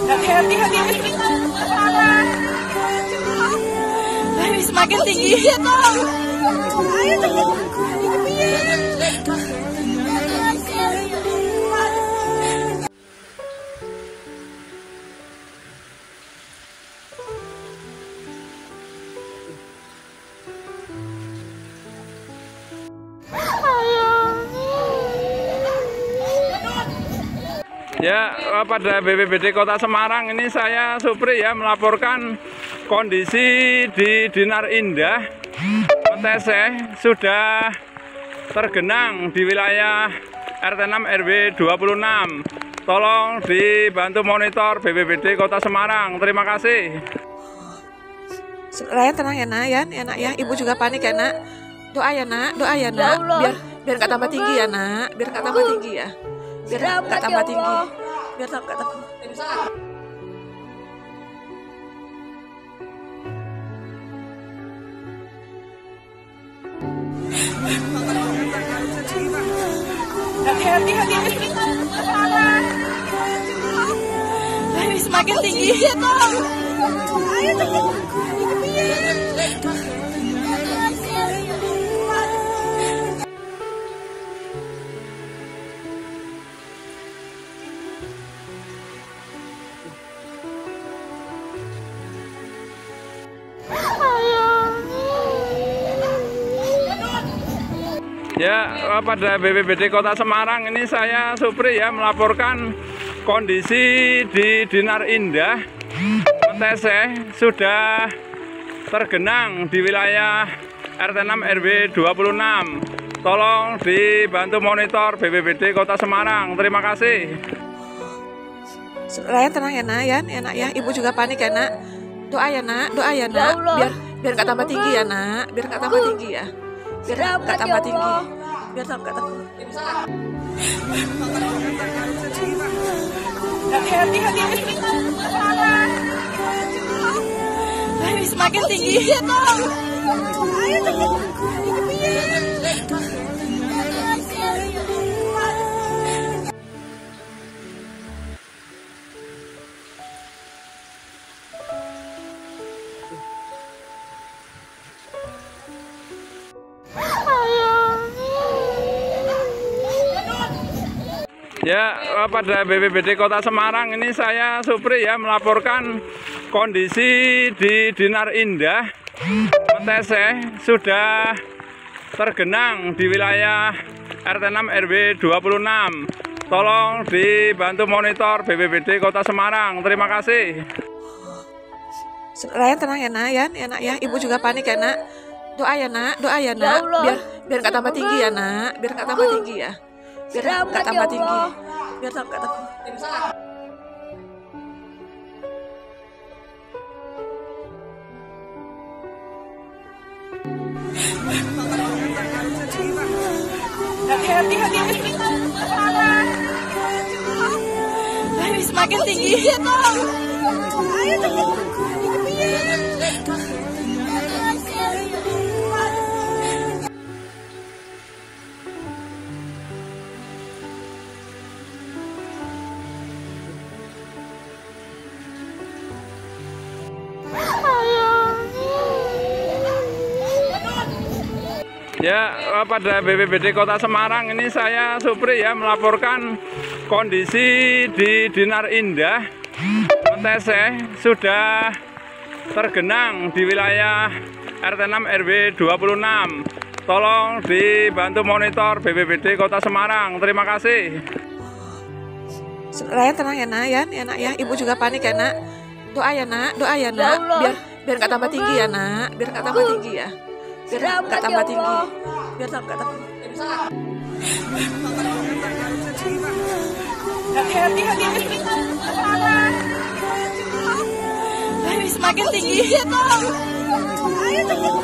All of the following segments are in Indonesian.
Hati-hati semakin tinggi. Ayo cepet. Ya, pada BPBD Kota Semarang ini saya Supri ya melaporkan kondisi di Dinar Indah Metese sudah tergenang di wilayah RT 6 RW 26. Tolong dibantu monitor BPBD Kota Semarang. Terima kasih. Ryan tenang ya nak, ya ibu juga panik ya nak. Doa ya nak, biar nggak tambah tinggi ya nak, biar nggak tambah tinggi ya. Biar nggak tambah tinggi, biar nggak tambah. Hati-hati semakin tinggi. Ayo cepet. Ya, pada BPBD Kota Semarang ini saya Supri ya melaporkan kondisi di Dinar Indah Metese sudah tergenang di wilayah RT 6 RW 26. Tolong dibantu monitor BPBD Kota Semarang. Terima kasih. Ryan tenang ya nak, ya ibu juga panik ya nak. Doa ya nak, biar nggak tambah tinggi ya nak, biar nggak tambah tinggi ya. Biar nggak tambah tinggi, biar nggak tambah. Hati-hati semakin tinggi. Ayo cepet. Ya, pada BPBD Kota Semarang ini saya Supri ya melaporkan kondisi di Dinar Indah Metese sudah tergenang di wilayah RT 6 RW 26. Tolong dibantu monitor BPBD Kota Semarang. Terima kasih. Ryan tenang ya nak, ya ibu juga panik ya nak. Doa ya nak, biar nggak tambah tinggi ya nak, biar nggak tambah tinggi ya. Biar nggak tambah tinggi, biar nggak tambah. Hati-hati semakin tinggi. Ayo cepet. Ya, pada BPBD Kota Semarang ini saya Supri ya melaporkan kondisi di Dinar Indah Metese sudah tergenang di wilayah RT 6 RW 26. Tolong dibantu monitor BPBD Kota Semarang. Terima kasih. Ryan tenang ya nak, ya ibu juga panik ya nak. Doa ya nak, biar nggak tambah tinggi ya nak, biar nggak tambah tinggi ya. Biar nggak tambah tinggi, biar nggak tambah. Hati-hati semakin tinggi. Ayo cepet.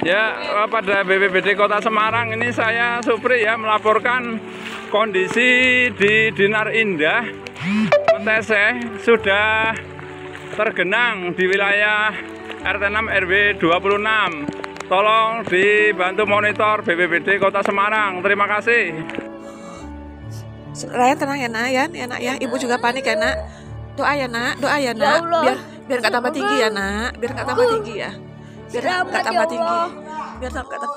Ya, pada BPBD Kota Semarang ini saya Supri ya melaporkan kondisi di Dinar Indah Meteseh sudah tergenang di wilayah RT 6 RW 26. Tolong dibantu monitor BPBD Kota Semarang. Terima kasih. Ryan tenang ya nak ya, ibu juga panik ya nak. Doa ya nak, biar nggak tambah tinggi ya nak, biar nggak tambah tinggi ya. Biar nggak tambah tinggi. Biar nggak tambah